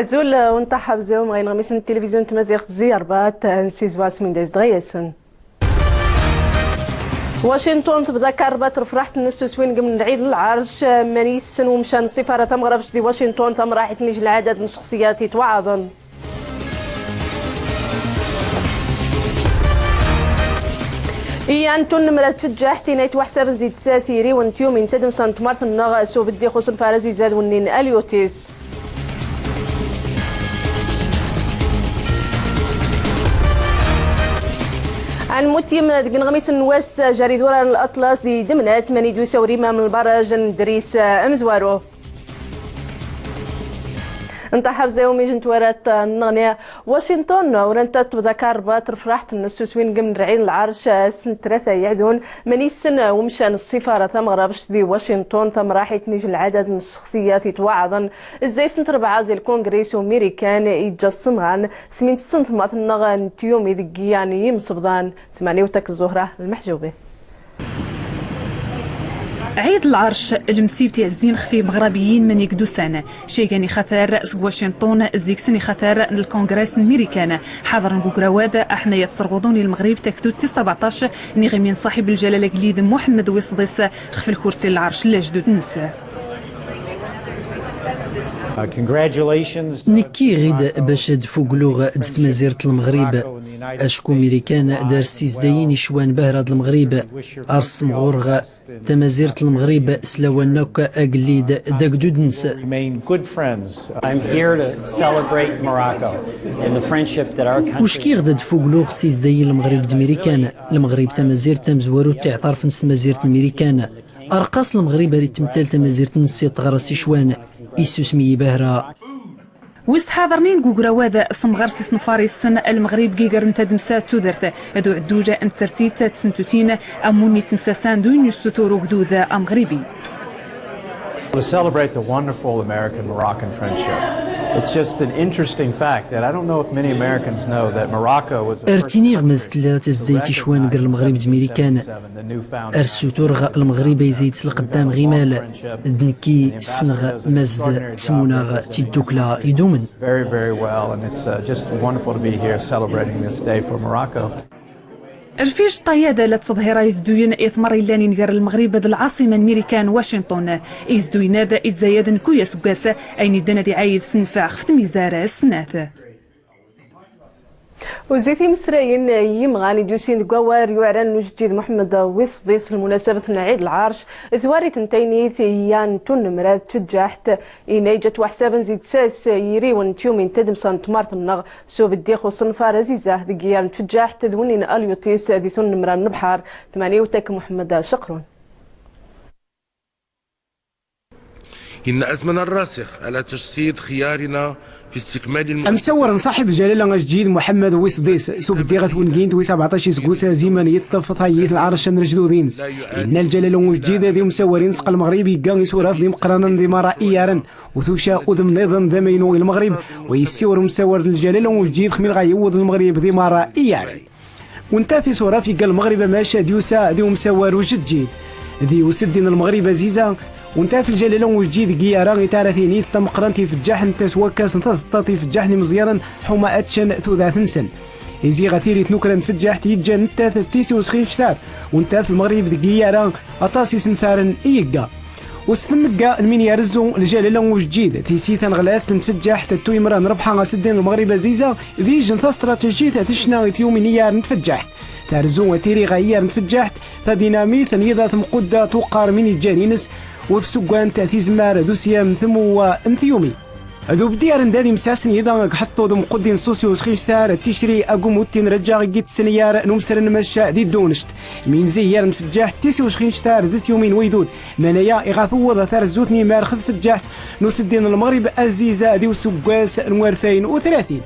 أزول ونطحب زوم غين غميس التلفزيون تمازيغ زياربات نسيزواس من داز دغيسن واشنطن تبدا كاربات رفرحت الناس سوين قبل العيد العرش مانيسن ومشان السفارة تمغربش دي واشنطن تمراحت نيج العدد من الشخصيات يتوعظن أنتون مرات تفجح تينيت وحساب نزيد ساسيري وانتيوم ينتدم سانت مارتن نغا سو بدي خصن فارزي زاد ونين اليوتيس عن متيم دقن غميس النواس جريدورة الأطلس دي دمنات ماني دوسا وريما من البرج ندريس أمزوارو انطحب زيومي جنت ورات النغنية واشنطن ورنتا تبذكر باتر فرحت الناس سوين قمن رعين العرش سنة 3 يعدون ماني السنة ومشان السفارة ثم غرابش دي واشنطن ثم راحت نيجي العدد من الشخصيات يتوعظن ازاي سنة 4 زي الكونغريس وميريكان يتجسم عن سمين سنة مثلا نتيوم يدقي يعني يمصبضان 8 وتك الزهرة المحجوبة عيد العرش المسيبتي الزين خفي مغربيين من يقدوسان شيغاني خثار واشنطن زيكسني خثار الكونغرس الامريكان حضر نقوكراواد احمية صرغوضوني المغرب تكتو 17 نغمين صاحب الجلالة قليد محمد ويصديس خف الكرسي العرش لاجدود النساء نكي غيد باش دفوقلوغ دست مزيرة المغرب اشكو ميريكان دار سيزداين يشوان بهراد المغرب ارس مغورغ تمازيرة المغرب سلاوانوك اقليد داقدود نس وشكي غدا دفوقلوغ سيزداين المغرب دميريكان المغرب تمازيرة تمزورو تعترف نس مزيرة الميريكان ارقاص المغرب ريت تمثال تمازيرة نسي تغرسي شوان إسوسمي بهرا وست حاضرنين قوقراواد سمغار سيسن فارسن المغرب جيجر نتا دمسا تودرت ادو عدوجة انت ترتيت تسنتوتين اموني تمساسان دوين يستطورو قدود امغربي To celebrate the wonderful American-Moroccan friendship. It's just an interesting fact that I don't know if many Americans know that Morocco was the ارتيني غمزت لا تزديتي شوان قر المغرب دميريكان ارسو تورغ المغرب يزيد سلق قدام غيمال دنكي سنغ مزد تسموناغ تيدوكلا يدومن very very well and it's just wonderful to be here celebrating this day for Morocco. رفيج طيادة لتظهير يزدوين إثمر إلاني نقر المغرب العاصمة الميريكان واشنطن يزدوين هذا إتزايد كويا سقاسة أين دانا دي عايد سنفاخ في ميزارة السنات وزيتي مسراين يمغاني ديوسين قوار يعلن جديد محمد ويصديس المناسبة عيد العرش ثواري تنتيني ثيان تون مرات تجاحت إنيجت وحسابا زيد ساس يري ونتيومين تدم سانت مارتن نغ سو بديخو صنفار زيزاه دقيان تجاحت ذونين اليوتيس ذي تون مران نبحار 8 وتك محمد شقرون إن أزمن الراسخ على تجسيد خيارنا في استكمال أمسور صاحب الجلالة جديد محمد ويصديس سوق ديغة ونقينت وي 17 سكوسة زيمان يطف ثايت العرش نرجدودينس إن الجلالة جديد ذي مسورين سق المغربي كان سوراف ذي مقرانا ذي مرا إيارا وثوشا أذم نظام ذمينو المغرب ويسور مسور الجلالة جديد خميل غيوض المغرب ذي مرا إيارا وانت في سورافي قال المغرب ماشا ديوسا ذي مسور جديد ذي وسدين المغرب زيزا وانت في الجلالة وجديد قيارا غيتارا ثيني تم قرانتي في الجحن تسوكاس نتسطاتي في الجحن مزيانا حما اتشن ثوذات نسن يزي غثيري تنوكرا في الجح تيجا نتا تيسي وسخين شتار وانت في المغرب قيارا اطاسي سنثارن ايقا وستمقا المين يارزو الجلالة وجديد تيسيثا غلاث تنتفجح تتو يمران ربحا سدين المغرب زيزا ذي جنثا استراتيجية تشنا يومينيار نتفجح تارزو وتيري غيار نتفجحت فدينامي ثنيذا ثم قدة توقار من الجانينس وثسوقان تأثي زمار دوسيام ثمو انثيومي ذو بديار ندادي مساسن إذا حطو ذو مقدين سوسيو سخيش ثار تشري أقوم وتين رجع قيت سنيار نمسر نمشى ذي دونشت من زيار نفجاح تيسي وسخيش ثار ذي ثيومين ويدود منايا إغاثو ذا ثار زوتني مار خذ فجاحت نوسدين المغرب أزيزة ذي وسوقاس 2030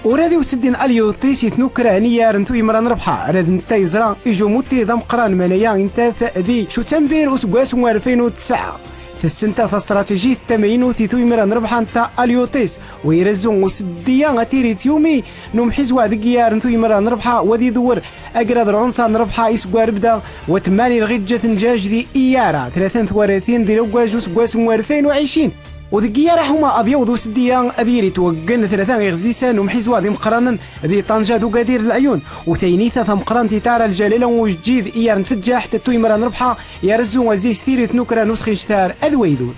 ورادي وسدين اليوتيس يتنوكرا نيار نتو يمران ربحا راد نتا يزرا يجو موتي ذا مقران منايا انتا ذي شو تنبير وسقاس 2009 في السنتا استراتيجية التماين تيتو يمران ربحا نتا اليوتيس ويرزون وسديا غتيري ثيومي نوم حزوا دقيار نتو يمران ربحا وذي دور اقرا درعونسان ربحا يسقار بدا وتماني الغجة نجاج ذي ايارا 33 ذي لوقاج وسقاس 2020 وذكيا راحوما ابيض وسديا اديري توقن ثلاثه غزيسان ومحيزوا ذي مقرانا ذي طنجه ذو قدير العيون وثينيثا ثمقران تيتارا الجلاله وجديد ايار نتفجع حتى تويمرا نربحه يا رزو وزيس ثيري نكرا نسخي شثار اذويدون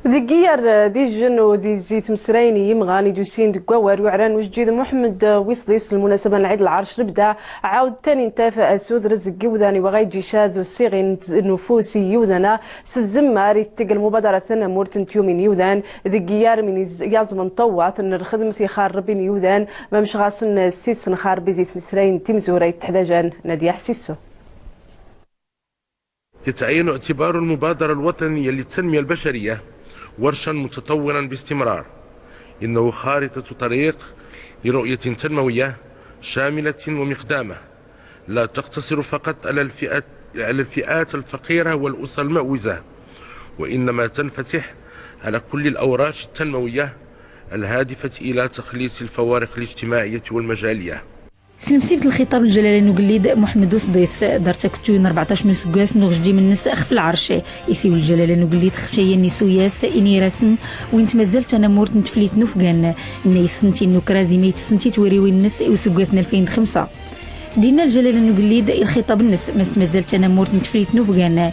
ذكيار دي جن ودي زيت مسريني يمغاني دوسين دقوار وعران وجديد محمد ويصديس المناسبة العيد العرش نبدا عاود تاني انتفى اسود رزق يوذاني وغايجي شاذ والصيغين نفوسي يوذنا سزماري تلقى المبادرة ثنا مورتن تيومين يوذان ذكيار من يازم طوات ان الخدمة يخربين يوذان ما مش غاسن السيس نخربي زيت مسرين تيمزوري تحداجان نادي حسيسو. يتعين اعتبار المبادرة الوطنية للتنمية البشرية ورشا متطورا باستمرار. إنه خارطة طريق لرؤية تنموية شاملة ومقدامة لا تقتصر فقط على الفئات الفقيرة والأسر المعوزة، وإنما تنفتح على كل الأوراش التنموية الهادفة إلى تخليص الفوارق الاجتماعية والمجالية. سلمسيبت الخطاب الجلالي نقليد محمد وصديس دارتا كتوين 14 نسكاس نغجدي من الناس اخف العرش يسيو الجلالي نقليد خشايا نسوياس اني راسن وين تمازلت انا مورت نتفليت نفقان ني سنتي نكرازي ميت سنتي توريوي الناس وسكاسنا 2005 دينا الجلالة نقليد الخطاب النس مازالت انا مورت نتفليت نوفغان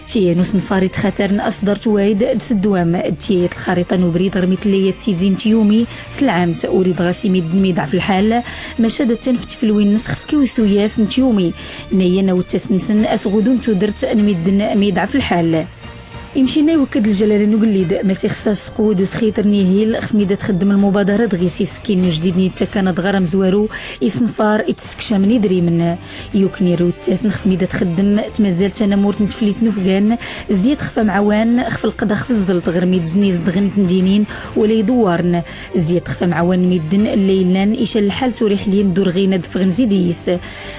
تي نوس نفاريت خاطر اصدرت وايد دسدوام تي الخريطه نبريد رميت لي تيزين تيومي سلعمت اريد غاسي ميدع في الحال ما شادت تنفتي في الوين نسخ في كويسوياس نتيومي نينا وتسنسن اسغودون تودرت ميدن ميدع في الحال يمشينا يوكد الجلالة نقليد ماسي خصاص قود وسخيتر نيهيل خميدة تخدم المبادرة دغيسي سكين جديد نيتا كانت غرام زوارو يسنفار يتسكشا من يدري من يوكني روتاس نخميدة تخدم تمازال تنمورت نتفليت نفقان زياد خفا معوان خف القدا خف الزلط غير ميدني زدغنت ندينين ولا يدوارن زياد خفا معوان ميدن الليلان إيشال الحال توريح لين دور غينا دفغن زيديس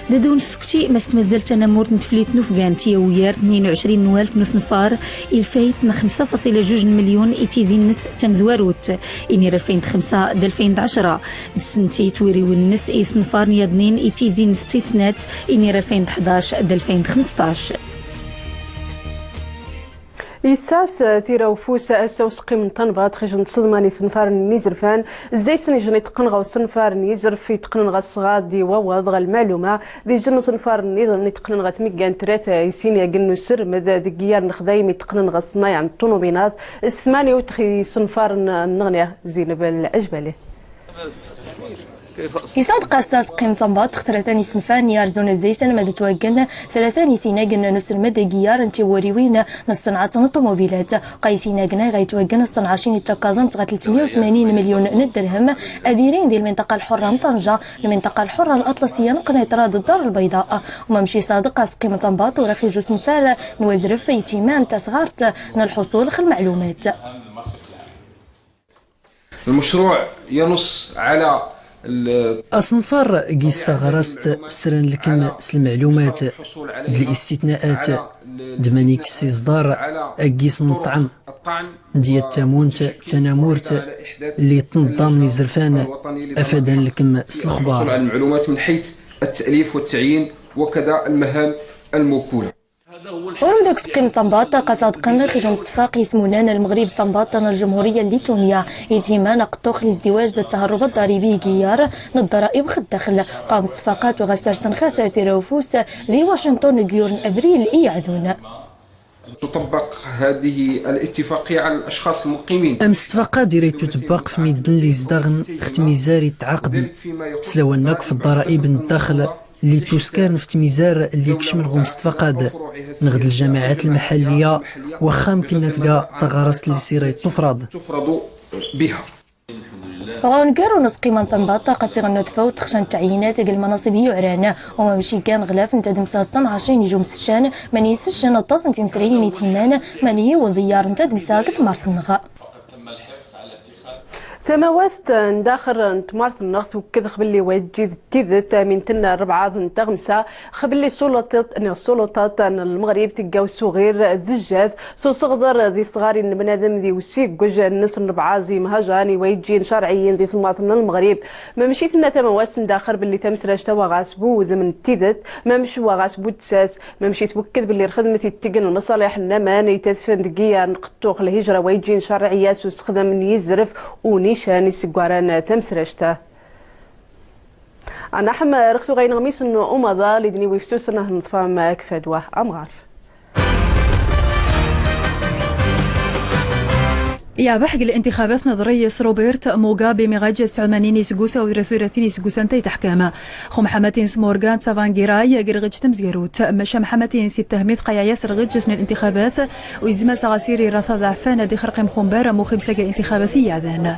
دادون سكتي ماست مازال تنمورت نتفليت نفقان تياويار 22 نوالف نص نفار الفايت 5.2 مليون إتيزين نس تمزواروت إنير 2005 د 2010 دسنتي تويري والنس إسنفار نيادنين إتيزين استثنات إنير 2011 د 2015 يساس ثيرا وفوسا اسا وسقي من طنبات خيجن تصدماني سنفار نيزرفان زي سنجني تقنغا وسنفار نيزر في تقنغا صغاد دي ووضغ المعلومه دي جنو سنفار نيزر تقنغا تميكان ثلاثه يسينيا قنو سر ماذا ديار نخدايمي تقنغا صنايع الطوموبيلات الثمانيه وتخي سنفار النغنيه زينب الاجبالي يصاد قصاص قيم ثمبات ثلاثاني سنفان يارزون زيسان ماذا توقن ثلاثاني سيناقنا نس المدى جيار انتي وريوين نصنعة الطوموبيلات قايسينا قنا غيتوقن الصنعاشين التقاضم تغا 380 مليون درهم اذيرين دي المنطقة الحرة من طنجة المنطقة الحرة الأطلسية نقنيطرة الدار البيضاء وممشي صادق قيم ثمبات وراخي جو سنفار نوزرف في تيمان تسغارت الحصول خل المعلومات. المشروع ينص على أصنفار قيستا غرست سرن لكم المعلومات دي الاستثناءات دمانيك السيصدار قيس نطعن دي التامونت تنامورت اللي تنظم لزرفان أفادا لكم الخبار على المعلومات من حيث التأليف والتعيين وكذا المهام الموكولة. أوردكس قيم طنباط قصاد قنر خجم صفاق يسمونان المغرب طنباط الجمهورية الليتونية يتيمان قطوخ لازدواج التهرب الضريبي جيار الضرائب خد الدخل قام صفاقات وغسر سنخاسة ثيروفوس ذي واشنطن جيورن أبريل إيعذون تطبق هذه الاتفاقية على الأشخاص المقيمين. أمس اتفاقا ديري تطبق في ميدن اللي زداغن ختميزاري تعقد سلوانك في الضرائب الداخل اللي توسكان في تميزار اللي يكشمل غوم استفاقاد نغد الجامعات المحلية وخام كنا تقا تغارس اللي سيري تفرض بها. غونكارو نسقي من طنباط قصير النتفة وتخشن التعيينات المناصب يعران وما مشي كان غلاف نتا دمساطن عشرين يجوم السشان من يسشن الطاسن في مسرعين يتيمان من يوضيار نتا دمساقت مارتنغا ثماوست داخل تمارت النغط وكذا خبلي وجد تيذت من تنا 4 5 خبلي السلطات المغرب تلقاو صغير ذجاز سو صغر ذي صغاري بنادم ذي وسيق وجه الناس 4 زي مهاجاني ويجين شرعيين ذي ثمات المغرب ما مشيت لنا ثماوست داخل باللي تمسرج توا غاسبو من تيذت ما مش غاسبو تساس ما مشيت وكذ باللي خدمه التقن المصالح النمان يتدفن دقيقه نقطوق الهجره ويجين شرعيه سو استخدام يزرف ونيشان يسقواران تمسرجته أنا حما رختو غين غميس إنه أمضى لدني ويفتوسنا نطفام كفدوه أمغار يا بحق الانتخابات نظرية روبرت موغابي مغاجة 80 سقوسة و 33 سقوسة تحكامة خو محمدين سمورغان سافانجيراي قرغج تمزيروت مشا محمدين ستهميث قيا ياسر غجة الانتخابات ويزما سغاسيري راثا ضعفان دي خرق مخمبارة مخمسة انتخاباتية ذان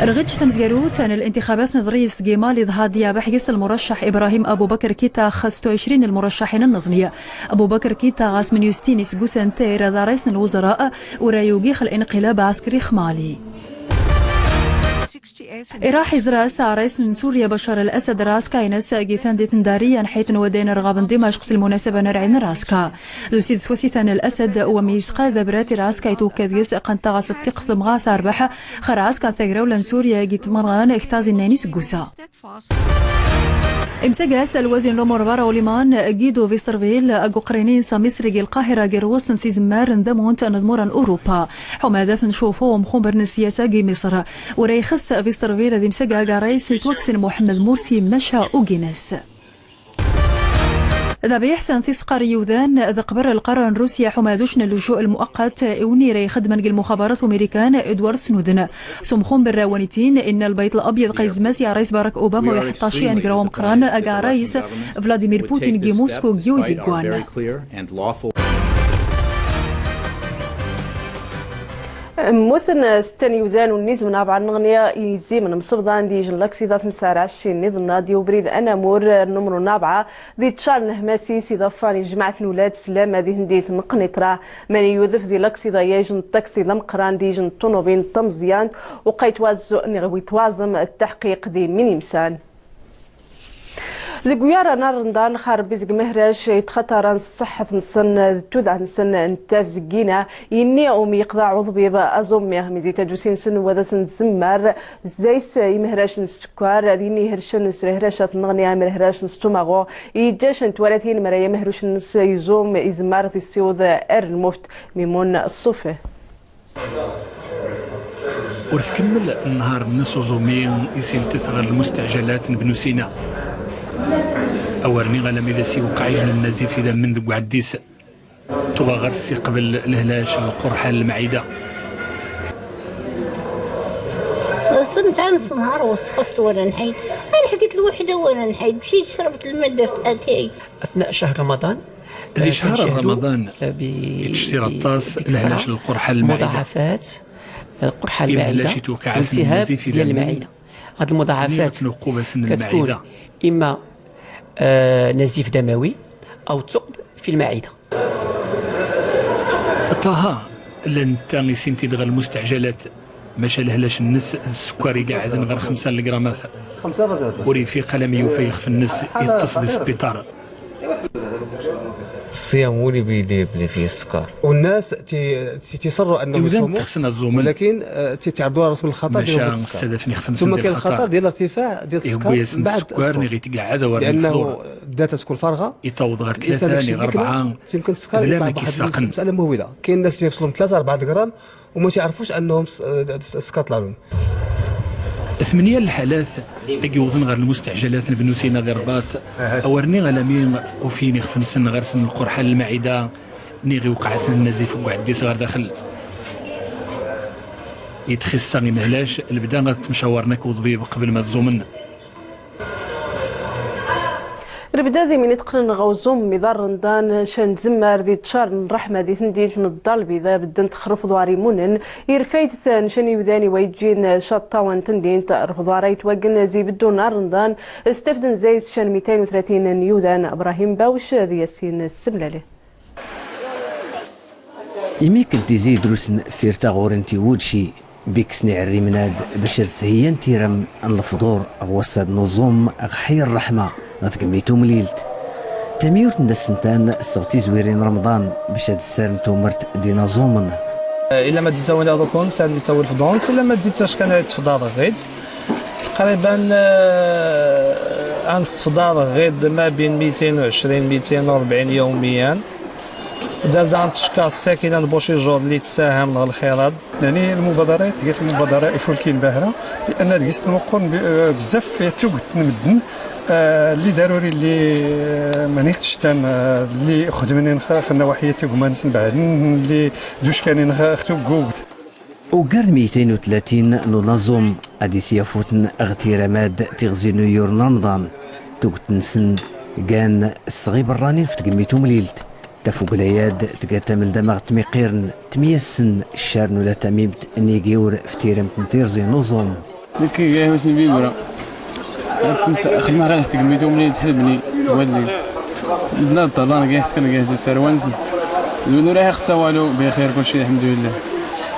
رغج تمزيروت عن الانتخابات نظرية سقيمة لضهادية بحقيس المرشح إبراهيم أبو بكر كيتا 26 المرشحين النظنية أبو بكر كيتا غاس من يستين سقوسان تير ذا رئيس الوزراء ورايوغيخ الانقلاب عسكري خمالي إراح إزراس رئيس سوريا بشار الأسد راسكا ينس جيثان دي تنداريا حيث ودين رغاب دمشق المناسبة نرعين راسكا لوسيد ثوسيثان الأسد وميسقا ذبرات راسكا يتوكذيس قنطغاس التقث مغاس أرباح خراسكا ثغرة سوريا جيت مرغان اختازي ناني سقوسا امسجاس الوزن لوموربارا وليمان جيدو فيسترفيل أقوقرينين سامسرق القاهرة جروسن سيزمار ندمونت نضمورا أوروبا حما دفن شوفو مخبر السياسة جي مصر وريخس فيسترفيل ذي مسجا رئيس توكسن محمد مرسي مشى أوجينس إذا بيحثن ثسقر يوذان ذا قبر القرن روسيا حمادوشن اللجوء المؤقت ونيري خدمة المخابرات أمريكان إدوارد سنودن سمخون بالراونيتين إن البيت الأبيض قيز ماسي رئيس باراك أوباما ويحطاشي أن جراوم قران أجا رئيس فلاديمير بوتين جي موسكو جيو ديجوان مثل ستاني وزان والنيز من أبع النغنية يزي من مصبضان دي جلاكسي ذات مسارع الشين نيض النادي وبريد أنا مور نمرو نابعة دي تشار نهماسي سي ضفاني جماعة نولاد سلام هذه هندية نقنطرة ماني يوزف دي لاكسي ذا يجن التاكسي ذا مقران دي جن طنوبين طمزيان وقيت وازو أني غوي توازم التحقيق دي ميني مسان ذقويارا نار ندان خارب بيزق مهرج يتخطر الصحة نسن تودع نسن انتاف زقينا يني أومي يقضى عضبي بأزومي ميزي تدوسين سن وذا سنزمر زيس يمهرج نسكوار ديني هرشن نسرهرشة نغني مرهرج نستمغو يجاش نتوالثين مرا يمهرش نس يزوم إزمارة السيوذ المفت ميمون الصفة ورثكمل النهار الناس وزومين يسين تثغر المستعجلات بنو سينا أورني غالا ميداسي وقعيجن النزيف إذا من ذو عديس تغى غرسي قبل الهلاش القرحة المعدة صمت عن نهار وسخفت وانا نحيد أنا حكيت الوحدة وانا نحيد مشيت شربت المادة أتاي أثناء شهر رمضان هذه شهر رمضان يتشتري الطاس الهلاش القرحة المعدة مضاعفات القرحة المعدة والتهاب ديال المعدة هذه المضاعفات كتكون إما نزيف دموي أو ثقب في المعدة. طه لن تاني سنتي دغ المستعجلات ماشا لهلاش الناس السكري قاعد غير 5 غرامات وري في قلم يفيخ في الناس يتصل السبيطار الصيام هو اللي بيلي فيه السكر والناس تيصروا انهم يصوموا ولكن تيعرضوا راسهم للخطر ديال ثم كاين الخطر ديال الارتفاع ديال السكر بعد السكر اللي غيتقعد لانه الداتا تكون فارغه يتوض غير 3 غير 4 يمكن السكر يطلع بواحد المساله مهوله كاين الناس تيوصلوا 3 4 غرام وما تعرفوش انهم السكر طلع لهم 8 الحالات يوضن غير المستعجلات بنو سينا ذي رباط اورني غلامين وفيني خفنسن غير سن القرحه المعده نيغي وقع سن النزيف وعديس غير داخل يتخص غي مهلاش البدا غتمشاورنا كوضبيب قبل ما تزومنا ربدا ذي من يتقن غوزوم مدار رندان شان زمار ذي تشار الرحمة ذي تنديت نضال بذا بدن تخرف ضواري منن يرفايد ثان شان يوذاني ويجين شاطاوان تندين تقرف ضواري توقن زي بدون نار رندان استفدن زيت شان 230 يوذان إبراهيم باوش ذي ياسين السملالي إمي كنت زيد روسن فيرتا غورنتي وودشي بيكسني عري مناد باش تسهين تيرم الفضور غوصاد نظم غحي الرحمة غتقميتو مليلت تميوت ندسنتان صغتي زويرين رمضان باش تسالمتو مرت دينا زومن الا ما ديت وانا دوكون سالي تا الفضونس الا ما ديتاش كان تفضل غيد تقريبا غنصفضل غيد ما بين 220 240 يوميا دابا غنتشكى الساكنه البوشيجور اللي تساهم من الخيرات. يعني المبادرات ديال المبادره يفولكين باهره لان ديست المقرن بزاف فيها توقت نمدن اللي ضروري اللي مانيختش تان اللي خدمني في النواحي تيغمانس بعد اللي دوش كانين اختو قوت وقال 230 ننظم اديسيا فوتن اغترامات تغزينو يور رمضان توقت نسن كان الصغيب الراني في تقميتو مليلت تفوق العياد تقاتم الدماغ تميقيرن تميسن الشارن ولا تميمت نيجيور في تيرم تنتيرزي نظم لكي جاي وسن بيبرا كنت خدمة غير تقميتو مليلت تحلبني والليل لا طلعنا جاهز كان جاهز التروانز نوري خصها والو بخير كلشي الحمد لله.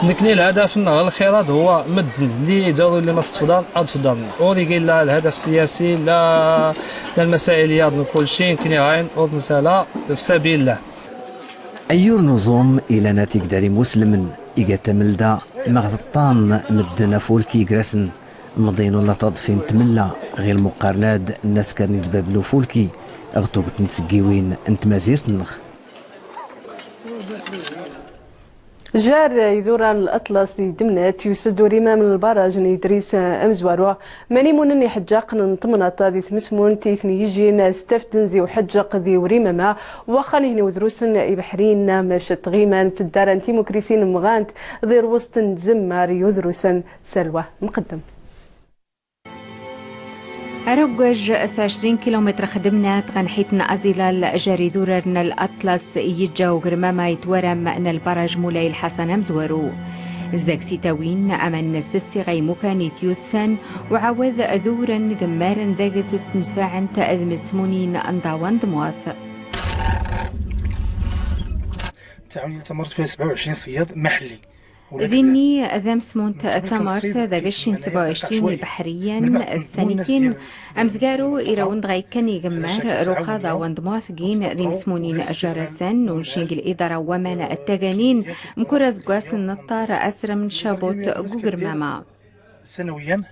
نكني الهدف من الخيرات هو مد اللي داروا اللي ما استفضل اتفضل اوري قال لا الهدف السياسي لا المسائل ياض كل شيء كني عين او مساله في سبيل الله. ايور نظام الى ناتيك داري مسلم يقتمل دا مغطان مدنا فولكي جراسن مضينو لا تضفين تملا غير المقارنات الناس كانوا يتبابلو فولكي اغتو نتسقيوين انت مازيرت النخ جار يدوران الأطلس دمنات يسد ريما من البراج ندريس أمزواروا ماني مونني حجاق نطمنات ذي تمسمون تيثني يجينا ستفتنزي وحجاق ذي وريما ما وخاني هنا وذروسن يبحرين ماشت غيما تدارن تيموكريسين مغانت ذير وسط زمار يذروسن سلوى مقدم أروج 20 كيلومتر خدمنا غنحيتنا أزيلال جاري ذوررنا الأطلس يجاو غرماما يتورم مأنا البرج مولاي الحسن مزورو زاك سيتاوين أمن السسي غيموكان ثيوثسان وعوذ ذورا جمارا داقس استنفاعا تأذم سمونين أنضاوان دمواث تعاوني تمرت فيها 27 صياد محلي ذني ذم سمونت تمارت ذا قشين 27 البحريا السنتين أمزقارو إيرون غيكني جمار روخاذا واندمواثقين ذي مسمونين جارسان ونشينج الإدارة ومان التغانين مكورز قواس النطار أسر من شابوت قوغر ماما سنويا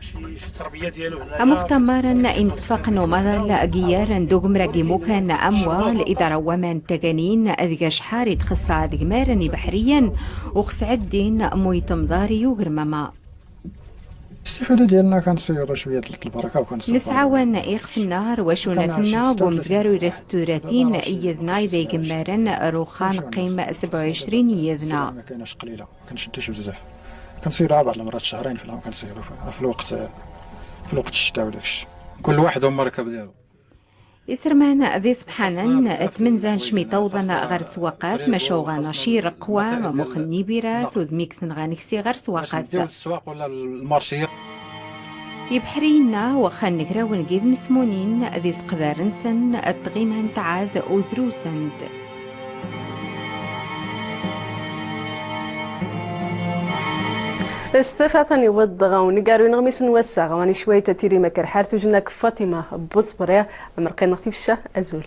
التربيه ديالو مختمرا امستفقن ومضل جيارا دوغمرا جيموكان اموا الاداره ومان تغانين اذيش حارد خصا دغمارني بحريا وخسعدين مويتم داري يوغرمما الاستفاده ديالنا كنصيروا شويه البركه وكنصيروا نسعاون ايخ في النهار وشونتنا ومزغارو ريستوراتين ايذنا اذا جمارن روخان قيمه 27 يذنا ما كايناش قليله ما كنشدوش بزاف كنصيروا بعض المرات شهرين في العام كنصيروا في الوقت الشتاء وداكشي كل واحد ومركب ديالو يسرمان ذي سبحانا تمنزان شميطوضن غير سواقات مشوغانا شير قوى مخني بيرات وذميكثن غانكسي غير سواقات ديال السواق ولا المارشيه يبحرينا وخان نكرا ونقيد مسمونين ذي سقدارنسن التغيمان تعاذ أوذروسند استفاثني ودغا ونقارو نغمس نوسع غواني شوية تيري مكر حارتو جناك فاطمة بصبرية أمرقين نغتي في الشاه أزول